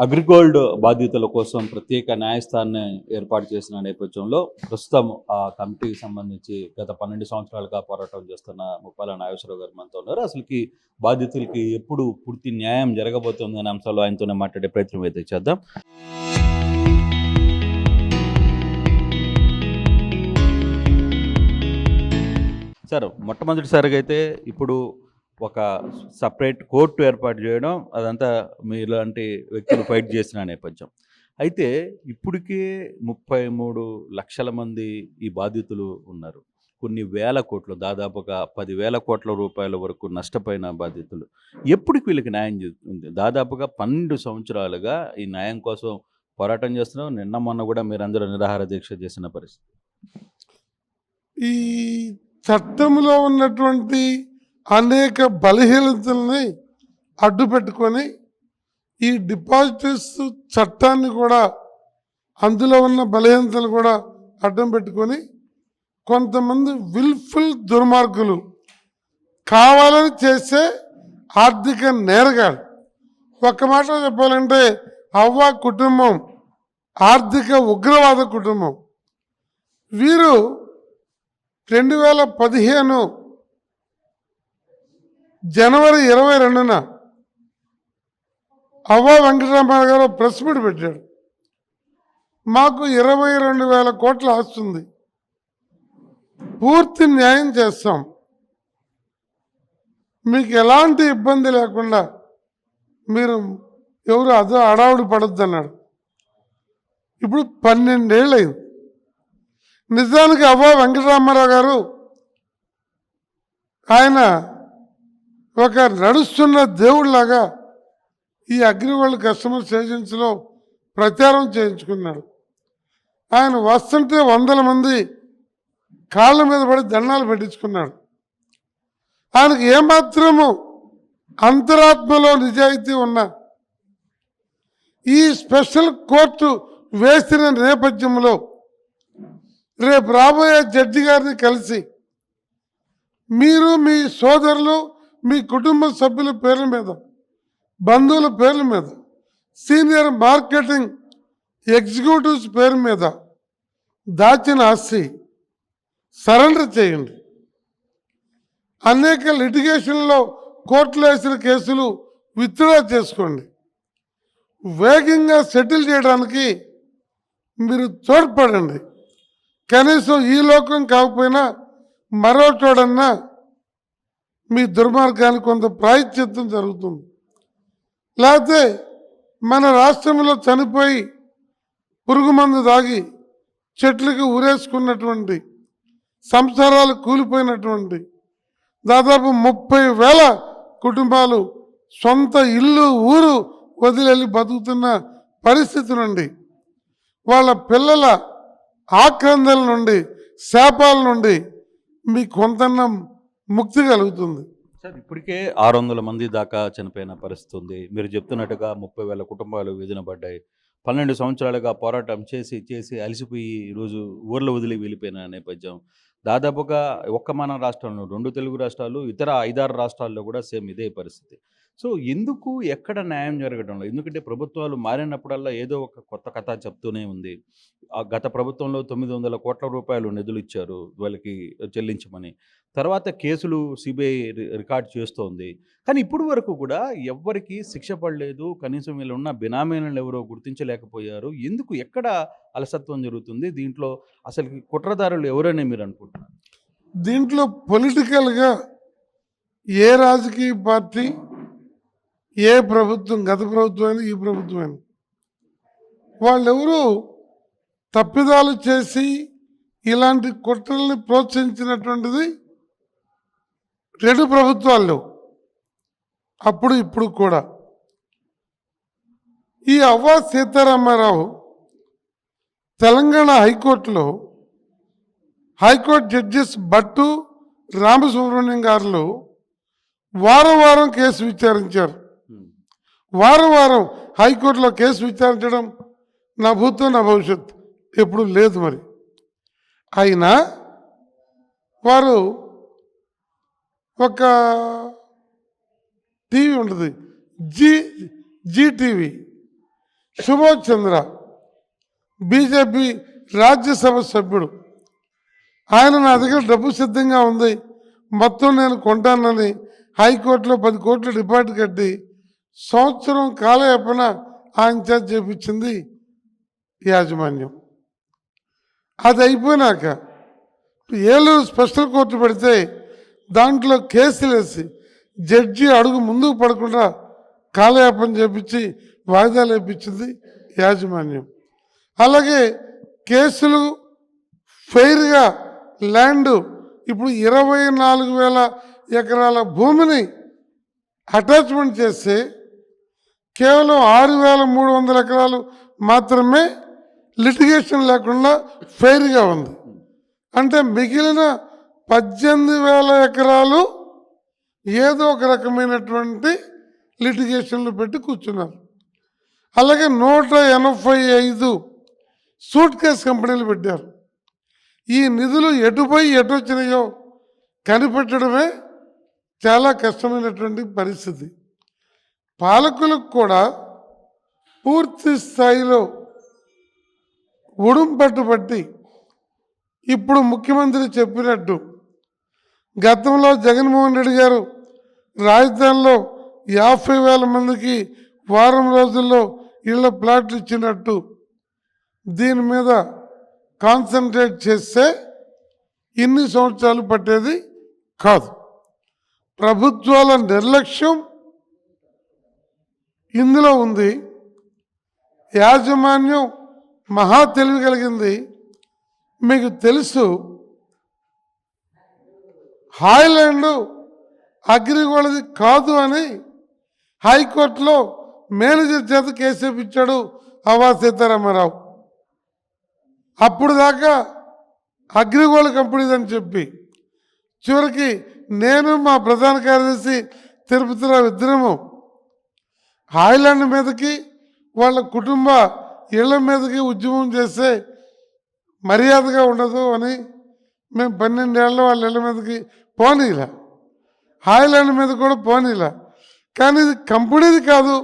అగ్రిగోల్డ్ బాధితుల కోసం ప్రత్యేక న్యాయస్థానాన్ని ఏర్పాటు చేసిన నేపథ్యంలో ప్రస్తుతం ఆ కమిటీకి సంబంధించి గత 12 సంవత్సరాలుగా పోరాటం చేస్తున్న ముప్పాల నాగేశ్వరరావు గారు మనతో ఉన్నారు. అసలుకి బాధితులకి ఎప్పుడు పూర్తి న్యాయం జరగబోతుంది అనే అంశాలు ఆయనతోనే మాట్లాడే ప్రయత్నం అయితే చేద్దాం. సార్, మొట్టమొదటిసారిగా అయితే ఇప్పుడు ఒక సపరేట్ కోర్టు ఏర్పాటు చేయడం, అదంతా మీలాంటి వ్యక్తులు ఫైట్ చేసిన నేపథ్యం. అయితే ఇప్పటికే 33 లక్షల మంది ఈ బాధితులు ఉన్నారు. కొన్ని వేల కోట్లు, దాదాపుగా 10,000 కోట్ల రూపాయల వరకు నష్టపోయిన బాధితులు. ఎప్పటికి వీళ్ళకి న్యాయం జరుగుతుంది? దాదాపుగా 12 సంవత్సరాలుగా ఈ న్యాయం కోసం పోరాటం చేస్తున్నాం. నిన్న మొన్న కూడా మీరందరూ నిరాహార దీక్ష చేసిన పరిస్థితి. ఈ చట్టంలో ఉన్నటువంటి అనేక బలహీనతల్ని అడ్డు పెట్టుకొని ఈ డిపాజిటర్స్ చట్టాన్ని కూడా, అందులో ఉన్న బలహీనతలు కూడా అడ్డం పెట్టుకొని కొంతమంది విల్ఫుల్ దుర్మార్గులు కావాలని చేసే ఆర్థిక నేరగాడు. ఒక్క మాటలో చెప్పాలంటే అవ్వ కుటుంబం ఆర్థిక ఉగ్రవాద కుటుంబం. వీరు 2015 జనవరి 22న అవ్వ వెంకటరామారావు గారు ప్రెస్ మీట్ పెట్టాడు. మాకు 22,000 కోట్ల ఆస్తుంది, పూర్తి న్యాయం చేస్తాం, మీకు ఎలాంటి ఇబ్బంది లేకుండా మీరు ఎవరు అదో అడావుడి పడొద్దు అన్నాడు. ఇప్పుడు 12 ఏళ్ళు అయింది. నిజానికి అవ్వ వెంకటరామారావు గారు ఆయన ఒక నడుస్తున్న దేవుళ్లాగా ఈ అగ్రిగోల్డ్ కస్టమర్స్ ఏజెన్సీలో ప్రచారం చేయించుకున్నాడు. ఆయన వస్తుంటే 100 మంది కాళ్ళ మీద పడి దండాలు పెట్టించుకున్నాడు. ఆయనకు ఏమాత్రము అంతరాత్మలో నిజాయితీ ఉన్న ఈ స్పెషల్ కోర్టు వేసిన నేపథ్యంలో రేపు రాబోయే జడ్జి గారిని కలిసి మీరు మీ సోదరులు, మీ కుటుంబ సభ్యుల పేర్ల మీద, బంధువుల పేర్ల మీద, సీనియర్ మార్కెటింగ్ ఎగ్జిక్యూటివ్స్ పేరు మీద దాచిన ఆస్తి సరెండర్ చేయండి. అనేక లిటిగేషన్లో కోర్టులో వేసిన కేసులు విత్డ్రా చేసుకోండి. వేగంగా సెటిల్ చేయడానికి మీరు తోడ్పడండి. కనీసం ఈ లోకం కాకపోయినా మరో చోడన్నా మీ దుర్మార్గానికి కొంత ప్రాయశ్చిత్తం జరుగుతుంది. లేకపోతే మన రాష్ట్రంలో చనిపోయి పురుగు మందు తాగి చెట్లకి ఊరేసుకున్నటువంటి, సంసారాలు కూలిపోయినటువంటి దాదాపు 30,000 కుటుంబాలు సొంత ఇల్లు ఊరు వదిలి బతుకుతున్న పరిస్థితి నుండి, వాళ్ళ పిల్లల ఆక్రందల నుండి, శాపాల నుండి మీకు కొంతన్న ముక్తి కలుగుతుంది. సార్, ఇప్పటికే 600 మంది దాకా చనిపోయిన పరిస్థితి ఉంది. మీరు చెప్తున్నట్టుగా 30,000 కుటుంబాలు వీధిన పడ్డాయి. 12 సంవత్సరాలుగా పోరాటం చేసి అలసిపోయి ఈరోజు ఊర్లో వదిలి వెళ్ళిపోయిన నేపథ్యం. దాదాపుగా ఒక్క మన రాష్ట్రంలో, 2 తెలుగు రాష్ట్రాలు, ఇతర 5-6 రాష్ట్రాల్లో కూడా సేమ్ ఇదే పరిస్థితి. సో ఎందుకు ఎక్కడ న్యాయం జరగడంలో? ఎందుకంటే ప్రభుత్వాలు మారినప్పుడల్లా ఏదో ఒక కొత్త కథ చెప్తూనే ఉంది. గత ప్రభుత్వంలో 900 కోట్ల రూపాయలు నిధులు ఇచ్చారు వాళ్ళకి చెల్లించమని. తర్వాత కేసులు సిబిఐ రికార్డ్ చేస్తోంది. కానీ ఇప్పుడు వరకు కూడా ఎవ్వరికి శిక్ష పడలేదు. కనీసం వీళ్ళు ఉన్న బినామీలను ఎవరో గుర్తించలేకపోయారు. ఎందుకు, ఎక్కడ అలసత్వం జరుగుతుంది? దీంట్లో అసలు కుట్రదారులు ఎవరని మీరు అనుకుంటున్నారు? దీంట్లో పొలిటికల్గా ఏ రాజకీయ పార్టీ, ఏ ప్రభుత్వం, గత ప్రభుత్వమైనా ఈ ప్రభుత్వమైనా, వాళ్ళెవరూ తప్పిదాలు చేసి ఇలాంటి కుట్రల్ని ప్రోత్సహించినటువంటిది 2 ప్రభుత్వాలు, అప్పుడు ఇప్పుడు కూడా. ఈ అవ్వ సీతారామారావు తెలంగాణ హైకోర్టులో హైకోర్టు జడ్జెస్ భట్టు, రామసుబ్రహ్మణ్యం గారు వారం కేసు విచారించారు. వారం హైకోర్టులో కేసు విచారించడం నా భూతం నా భవిష్యత్ ఎప్పుడు లేదు. మరి అయినా వారు ఒక టీవీ ఉంటుంది, జీ టీవీ, సుభాష్ చంద్ర బీజేపీ రాజ్యసభ సభ్యుడు, ఆయన నా దగ్గర డబ్బు సిద్ధంగా ఉంది, మొత్తం నేను కొంటానని హైకోర్టులో 10 కోట్లు డిపాజిట్ కట్టి సంవత్సరం కాలయాపన ఆయన చేత చేపించింది యాజమాన్యం. అది అయిపోయినాక ఏలూరు స్పెషల్ కోర్టు పెడితే దాంట్లో కేసులు వేసి జడ్జి అడుగు ముందుకు పడకుండా కాలయాపన చేపించి వాయిదాలు వేయించింది యాజమాన్యం. అలాగే కేసులు ఫెయిర్గా ల్యాండ్ ఇప్పుడు 24,000 ఎకరాల భూమిని అటాచ్మెంట్ చేస్తే కేవలం 6,300 ఎకరాలు మాత్రమే లిటిగేషన్ లేకుండా ఫెయిర్గా ఉంది. అంటే మిగిలిన 18,000 ఎకరాలు ఏదో ఒక రకమైనటువంటి లిటిగేషన్లు పెట్టి కూర్చున్నారు. అలాగే 185 సూట్ కేస్ కంపెనీలు పెట్టారు. ఈ నిధులు ఎటుపోయి ఎటొచ్చినాయో కనిపెట్టడమే చాలా కష్టమైనటువంటి పరిస్థితి. పాలకులకు కూడా పూర్తి స్థాయిలో ఉడుంపట్టు పట్టి ఇప్పుడు ముఖ్యమంత్రి చెప్పినట్టు గతంలో జగన్మోహన్ రెడ్డి గారు రాజధానిలో 50,000 మందికి వారం రోజుల్లో ఇళ్ల ప్లాట్లు ఇచ్చినట్టు దీని మీద కాన్సన్ట్రేట్ చేస్తే ఇన్ని సంవత్సరాలు పట్టేది కాదు. ప్రభుత్వాల నిర్లక్ష్యం ఇందులో ఉంది. యాజమాన్యం మహా తెలివి కలిగింది. మీకు తెలుసు, హాయ్లాండ్ అగ్రిగోల్డ్ది కాదు అని హైకోర్టులో మేనేజర్ చేత కేసు వేయించాడు అవ్వా సీతారామారావు. అప్పుడు దాకా అగ్రిగోల్డ్ కంపెనీదని చెప్పి చివరికి నేను మా ప్రధాన కార్యదర్శి తిరుపతిరావు ఇద్దరము హాయ్లాండ్ మీదకి వాళ్ళ కుటుంబ ఇళ్ల మీదకి ఉద్యమం చేస్తే మర్యాదగా ఉండదు అని మేము 12 ఏళ్ళ వాళ్ళ ఇళ్ల మీదకి పోనీలా, హాయ్లాండ్ మీద కూడా పోనీలా. కానీ ఇది కంపెనీది కాదు,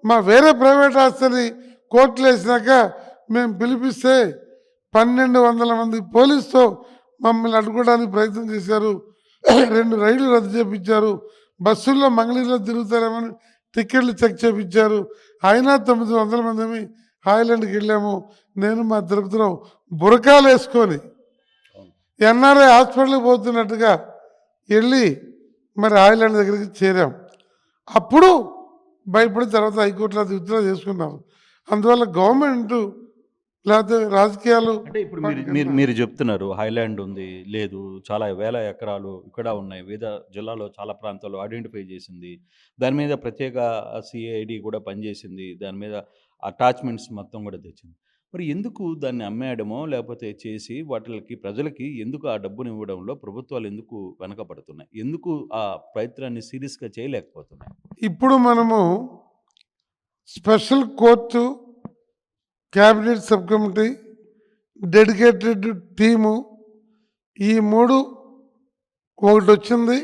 మా వేరే ప్రైవేట్ ఆస్తిని కోర్టులు వేసినాక మేము పిలిపిస్తే 1,200 మంది పోలీసుతో మమ్మల్ని అడ్డుకోవడానికి ప్రయత్నం చేశారు. 2 రైళ్లు రద్దు చేయించారు. బస్సుల్లో మంగళగిరిలో తిరుగుతారేమని టికెట్లు చెక్ చేయించారు. అయినా 900 మంది హాయ్లాండ్కి వెళ్ళాము. నేను మా తిరుపతిరావు బురకాలు వేసుకొని ఎన్ఆర్ఐ హాస్పిటల్కి పోతున్నట్టుగా వెళ్ళి మరి హాయ్లాండ్ దగ్గరికి చేరాం. అప్పుడు భయపడి తర్వాత హైకోర్టులో అది విత్డ్రా చేసుకున్నాం. అందువల్ల గవర్నమెంట్ లేకపోతే రాజకీయాలు అంటే ఇప్పుడు మీరు చెప్తున్నారు హాయ్లాండ్ ఉంది, లేదు, చాలా వేల ఎకరాలు ఇక్కడ ఉన్నాయి, వివిధ జిల్లాలో చాలా ప్రాంతాల్లో ఐడెంటిఫై చేసింది, దాని మీద ప్రత్యేక సిఐడి కూడా పనిచేసింది, దాని మీద అటాచ్మెంట్స్ మొత్తం కూడా తెచ్చింది. మరి ఎందుకు దాన్ని అమ్మేయడమో లేకపోతే చేసి వాటికి ప్రజలకి ఎందుకు ఆ డబ్బుని ఇవ్వడంలో ప్రభుత్వాలు ఎందుకు వెనకపడుతున్నాయి? ఎందుకు ఆ ప్రయత్నాన్ని సీరియస్గా చేయలేకపోతున్నాయి? ఇప్పుడు మనము special court, cabinet sub committee, dedicated team, ఈ 3 ఒకటి వచ్చింది,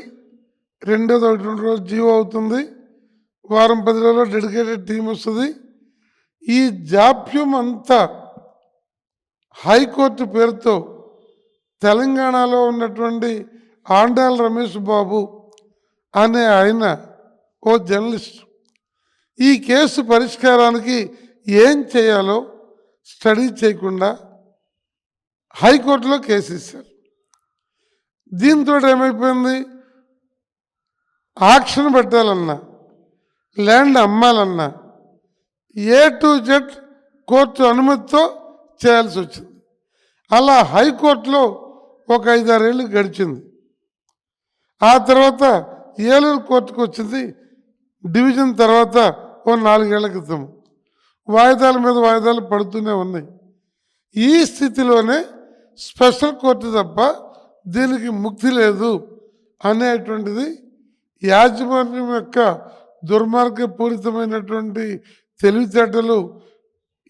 రెండోది 1-2 రోజులు జీవో అవుతుంది, వారం 10 రోజుల్లో డెడికేటెడ్ టీం వస్తుంది. ఈ జాప్యం అంతా హైకోర్టు పేరుతో తెలంగాణలో ఉన్నటువంటి ఆండాల రమేష్ బాబు అనే ఆయన ఓ జర్నలిస్ట్ ఈ కేసు పరిష్కారానికి ఏం చేయాలో స్టడీ చేయకుండా హైకోర్టులో కేసు ఇచ్చారు. దీంతో ఏమైపోయింది, ఆక్షన్ పెట్టాలన్నా, ల్యాండ్ అమ్మాలన్నా A to Z కోర్టు అనుమతితో చేయాల్సి వచ్చింది. అలా హైకోర్టులో ఒక 5-6 ఏళ్ళు గడిచింది. ఆ తర్వాత ఏలూరు కోర్టుకు వచ్చింది. డివిజన్ తర్వాత ఓ 4 ఏళ్ల క్రితం వాయిదాల మీద వాయిదాలు పడుతూనే ఉన్నాయి. ఈ స్థితిలోనే స్పెషల్ కోర్టు తప్ప దీనికి ముక్తి లేదు అనేటువంటిది యాజమాన్యం యొక్క దుర్మార్గపూరితమైనటువంటి తెలివితేటలు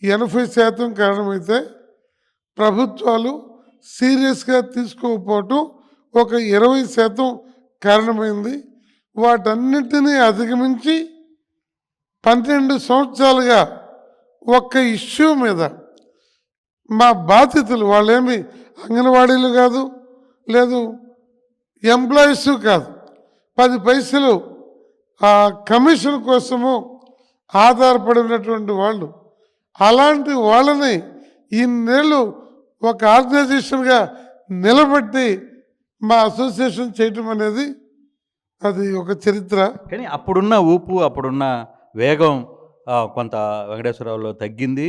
80% కారణమైతే ప్రభుత్వాలు సీరియస్గా తీసుకోకపోవటం ఒక 20% కారణమైంది. వాటన్నిటినీ అధిగమించి 12 సంవత్సరాలుగా ఒక్క ఇష్యూ మీద మా బాధితులు వాళ్ళేమి అంగన్వాడీలు కాదు, లేదు ఎంప్లాయీస్ కాదు, 10 పైసలు ఆ కమిషన్ కోసము ఆధారపడినటువంటి వాళ్ళు. అలాంటి వాళ్ళని ఇన్నేళ్ళు ఒక ఆర్గనైజేషన్గా నిలబెట్టి మా అసోసియేషన్ చేయటం అనేది అది ఒక చరిత్ర. కానీ అప్పుడున్న ఊపు, అప్పుడున్న వేగం కొంత వెంకటేశ్వరరావులో తగ్గింది.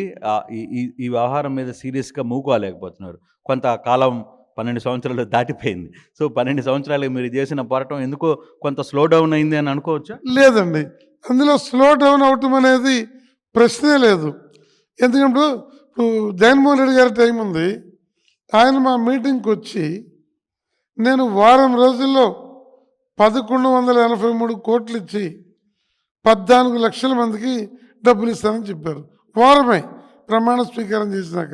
ఈ వ్యవహారం మీద సీరియస్‌గా మూకోలేకపోతున్నారు. కొంతకాలం 12 సంవత్సరాలు దాటిపోయింది. సో, 12 సంవత్సరాలు మీరు చేసిన పోరాటం ఎందుకో కొంత స్లో డౌన్ అయింది అని అనుకోవచ్చా? లేదండి, అందులో స్లో డౌన్ అవటం అనేది ప్రశ్నే లేదు. ఎందుకంటే ఇప్పుడు జగన్మోహన్ రెడ్డి గారి టైం ఉంది. ఆయన మా మీటింగ్కి వచ్చి నేను వారం రోజుల్లో 1183 కోట్లు ఇచ్చి 14 లక్షల మందికి డబ్బులు ఇస్తానని చెప్పారు. వారమే ప్రమాణ స్వీకారం చేసినాక.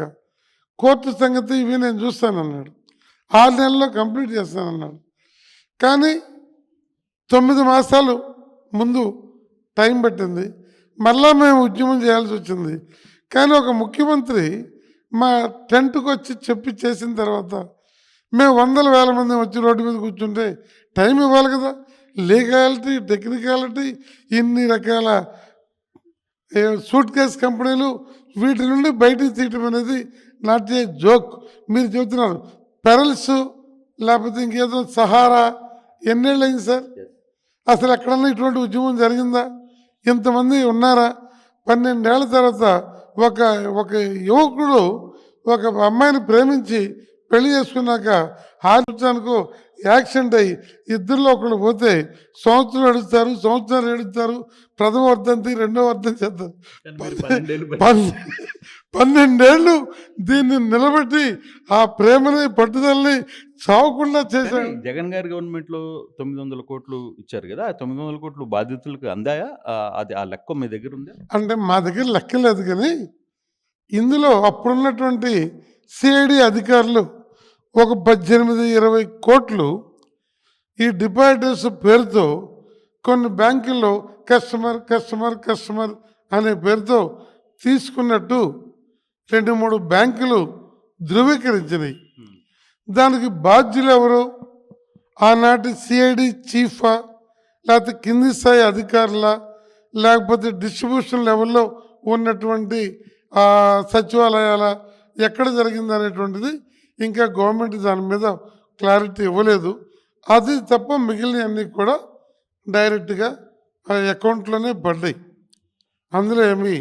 కోర్టు సంగతి ఇవి నేను చూస్తానన్నాడు. 6 నెలల్లో కంప్లీట్ చేస్తానన్నాడు. కానీ 9 మాసాలు ముందు టైం పట్టింది. మళ్ళా మేము ఉద్యమం చేయాల్సి వచ్చింది. కానీ ఒక ముఖ్యమంత్రి మా టెంట్కి వచ్చి చెప్పి చేసిన తర్వాత మేము వందల వేల మంది వచ్చి రోడ్డు మీద కూర్చుంటే టైం ఇవ్వాలి కదా. లీగాలిటీ, టెక్నికాలిటీ, ఇన్ని రకాల సూట్ కేస్ కంపెనీలు వీటి నుండి బయటికి తీయటం అనేది నాట్ ఏ జోక్. మీరు చెబుతున్నారు పెరల్స్ లేకపోతే ఇంకేదో సహారా ఎన్నేళ్ళు అయింది సార్? అసలు ఎక్కడన్నా ఇటువంటి ఉద్యమం జరిగిందా? ఇంతమంది ఉన్నారా? 12 ఏళ్ల తర్వాత ఒక యువకుడు ఒక అమ్మాయిని ప్రేమించి పెళ్లి చేసుకున్నాక హాస్పిటానికి యాక్సిడెంట్ అయ్యి ఇద్దరిలో ఒకళ్ళు పోతే సంవత్సరం ఏడుస్తారు, సంవత్సరాలు ఏడుస్తారు, ప్రథమ వర్ధంతి, రెండో వర్ధంతి చేస్తారు. 12 ఏళ్ళు దీన్ని నిలబెట్టి ఆ ప్రేమని పట్టుదలని చావకుండా చేశారు. జగన్ గారి గవర్నమెంట్లో 900 కోట్లు ఇచ్చారు కదా. 900 కోట్లు బాధితులకు అందాయా? అది ఆ లెక్క మీ దగ్గర ఉందా? అంటే మా దగ్గర లెక్క లేదు. కానీ ఇందులో అప్పుడున్నటువంటి సిఐడి అధికారులు ఒక 18-20 కోట్లు ఈ డిపాజిటర్స్ పేరుతో కొన్ని బ్యాంకుల్లో కస్టమర్ కస్టమర్ కస్టమర్ అనే పేరుతో తీసుకున్నట్టు 2-3 బ్యాంకులు ధృవీకరించినాయి. దానికి బాధ్యులు ఎవరు? ఆనాటి సిఐడి చీఫా, లేకపోతే కింది స్థాయి అధికారుల, లేకపోతే డిస్ట్రిబ్యూషన్ లెవెల్లో ఉన్నటువంటి సచివాలయాల, ఎక్కడ జరిగింది అనేటువంటిది ఇంకా గవర్నమెంట్ దాని మీద క్లారిటీ ఇవ్వలేదు. అది తప్ప మిగిలినవన్నీ కూడా డైరెక్ట్గా అకౌంట్లోనే పడ్డాయి. అందులో ఏమి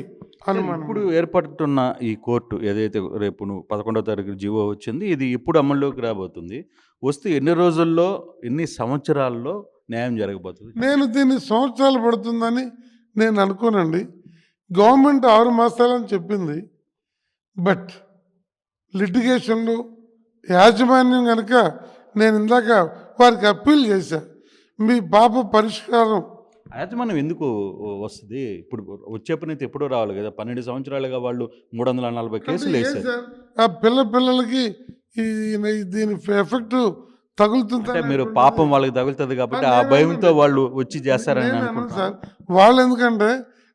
అనుమానం. ఇప్పుడు ఏర్పడుతున్న ఈ కోర్టు ఏదైతే రేపు 11వ తారీఖు జీవో వచ్చింది, ఇది ఇప్పుడు అమల్లోకి రాబోతుంది. వస్తే ఎన్ని రోజుల్లో, ఎన్ని సంవత్సరాల్లో న్యాయం జరగబోతుంది? నేను దీన్ని సంవత్సరాలు పడుతుందని నేను అనుకోనండి. గవర్నమెంట్ 6 మాసాలని చెప్పింది. బట్ లిటిగేషన్లు యాజమాన్యం కనుక నేను ఇందాక వారికి అప్పీల్ చేశా, మీ పాప పరిష్కారం. యాజమాన్యం ఎందుకు వస్తుంది? ఇప్పుడు వచ్చే పని అయితే ఎప్పుడో రావాలి కదా. 12 సంవత్సరాలుగా వాళ్ళు 340 కేసులు వేశారు. ఆ పిల్లలకి దీని ఎఫెక్ట్ తగులుతుంది. అంటే మీరు పాపం వాళ్ళకి తగులుతుంది కాబట్టి ఆ భయంతో వాళ్ళు వచ్చి చేస్తారని అనుకుంటున్నాను సార్. వాళ్ళు ఎందుకంటే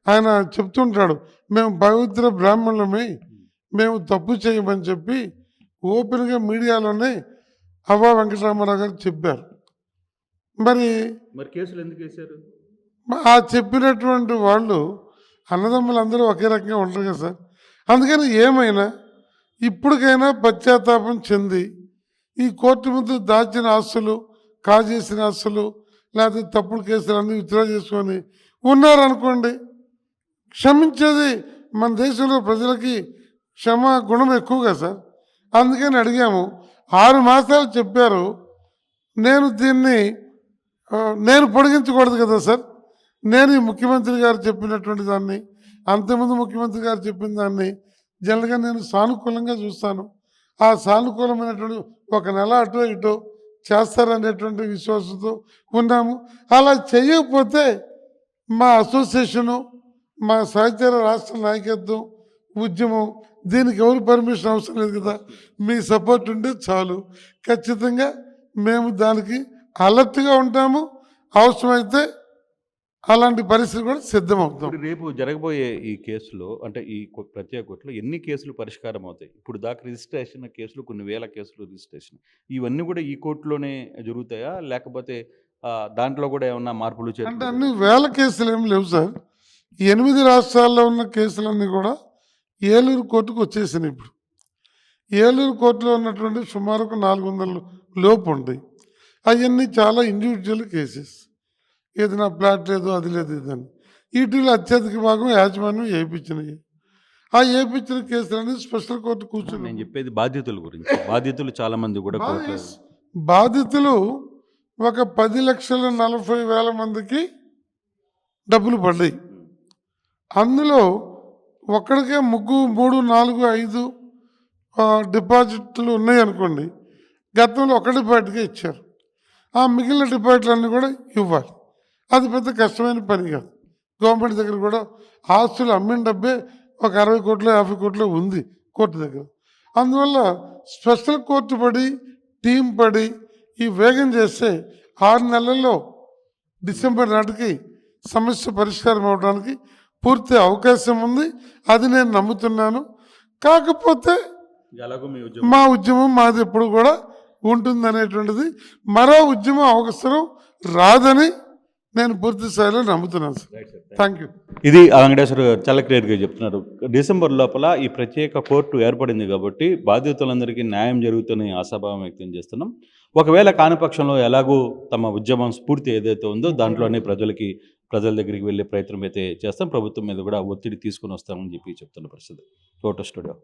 ఆయన చెప్తుంటాడు, మేము పవిత్ర బ్రాహ్మణులమే, మేము తప్పు చేయమని చెప్పి ఓపెన్గా మీడియాలోనే అవ్వ వెంకటరామారావు గారు చెప్పారు. మరి కేసులు ఎందుకు వేశారు? ఆ చెప్పినటువంటి వాళ్ళు అన్నదమ్ములందరూ ఒకే రకంగా ఉంటారు కదా సార్. అందుకని ఏమైనా ఇప్పటికైనా పశ్చాత్తాపం చెంది ఈ కోర్టు ముందు దాచిన ఆస్తులు, కాజేసిన ఆస్తులు, లేకపోతే తప్పుడు కేసులు అన్నీ విత్డ్రా చేసుకొని ఉన్నారనుకోండి, క్షమించేది మన దేశంలో ప్రజలకి క్షమా గుణం ఎక్కువగా సార్. అందుకని అడిగాము. 6 మాసాలు చెప్పారు. నేను పొడిగించకూడదు కదా సార్. నేను ఈ ముఖ్యమంత్రి గారు చెప్పినటువంటి దాన్ని, అంతకుముందు ముఖ్యమంత్రి గారు చెప్పిన దాన్ని జనరల్గా నేను సానుకూలంగా చూస్తాను. ఆ సానుకూలమైనటువంటి 1 నెల అటో ఇటో చేస్తారనేటువంటి విశ్వాసంతో ఉన్నాము. అలా చేయకపోతే మా అసోసియేషను, మా సహచర రాష్ట్ర నాయకత్వం, ఉద్యమం దీనికి ఎవరు పర్మిషన్ అవసరం లేదు కదా. మీ సపోర్ట్ ఉంటే చాలు. ఖచ్చితంగా మేము దానికి అలర్ట్గా ఉంటాము. అవసరమైతే అలాంటి పరిస్థితి కూడా సిద్ధమవుతాం. ఇప్పుడు రేపు జరగబోయే ఈ కేసులో అంటే ఈ ప్రత్యేక కోర్టులో ఎన్ని కేసులు పరిష్కారం అవుతాయి? ఇప్పుడు దాకా రిజిస్ట్రేషన్ కేసులు కొన్ని వేల కేసులు రిజిస్ట్రేషన్. ఇవన్నీ కూడా ఈ కోర్టులోనే జరుగుతాయా? లేకపోతే దాంట్లో కూడా ఏమన్నా మార్పులు అంటే చేర్పులు అన్ని వేల కేసులు ఏమి లేవు సార్. 8 రాష్ట్రాల్లో ఉన్న కేసులన్నీ కూడా ఏలూరు కోర్టుకు వచ్చేసినాయి ఇప్పుడు. ఏలూరు కోర్టులో ఉన్నటువంటి సుమారుకు 400 లోపు ఉంటాయి. అవన్నీ చాలా ఇండివిజువల్ కేసెస్. ఏది నా ప్లాట్ లేదు, అది లేదు, ఇదని. వీటిలో అత్యధిక భాగం యాజమాన్యం ఏపించినాయి. ఆ ఏపించిన కేసులన్నీ స్పెషల్ కోర్టు నేను కూర్చుని చెప్పేది బాధ్యతల గురించి. బాధితులు చాలా మంది కూడా కోర్టులో బాధితులు ఒక 10,40,000 మందికి డబ్బులు పడ్డాయి. అందులో ఒక్కడికే 3, 4, 5 డిపాజిట్లు ఉన్నాయి అనుకోండి. గతంలో ఒక డిపాజిట్గా ఇచ్చారు. ఆ మిగిలిన డిపాజిట్లన్నీ కూడా ఇవ్వాలి. అది పెద్ద కష్టమైన పని కాదు. గవర్నమెంట్ దగ్గర కూడా ఆస్తులు అమ్మిన డబ్బే ఒక 60 కోట్లు 50 కోట్లు ఉంది కోర్టు దగ్గర. అందువల్ల స్పెషల్ కోర్టు పడి టీం పడి ఈ వేగం చేస్తే 6 నెలల్లో డిసెంబర్ నాటికి సమస్య పరిష్కారం అవడానికి పూర్తి అవకాశం ఉంది. అది నేను నమ్ముతున్నాను. కాకపోతే ఎలాగో మీ మా ఉద్యమం మాది ఎప్పుడు కూడా ఉంటుంది అనేటువంటిది, మరో ఉద్యమం అవసరం రాదని నేను పూర్తి స్థాయిలో నమ్ముతున్నాను సార్. Thank you. ఇది వెంకటేశ్వర గారు చాలా క్లియర్గా చెప్తున్నారు. డిసెంబర్ లోపల ఈ ప్రత్యేక కోర్టు ఏర్పడింది కాబట్టి బాధితులందరికీ న్యాయం జరుగుతుందని ఆశాభావం వ్యక్తం చేస్తున్నాం. ఒకవేళ కాని పక్షంలో ఎలాగో తమ ఉద్యమం స్ఫూర్తి ఏదైతే ఉందో దాంట్లోనే ప్రజల దగ్గరికి వెళ్ళే ప్రయత్నం అయితే చేస్తాం. ప్రభుత్వం మీద కూడా ఒత్తిడి తీసుకుని వస్తామని చెప్పి చెప్తున్న పరిస్థితి. Photo studio.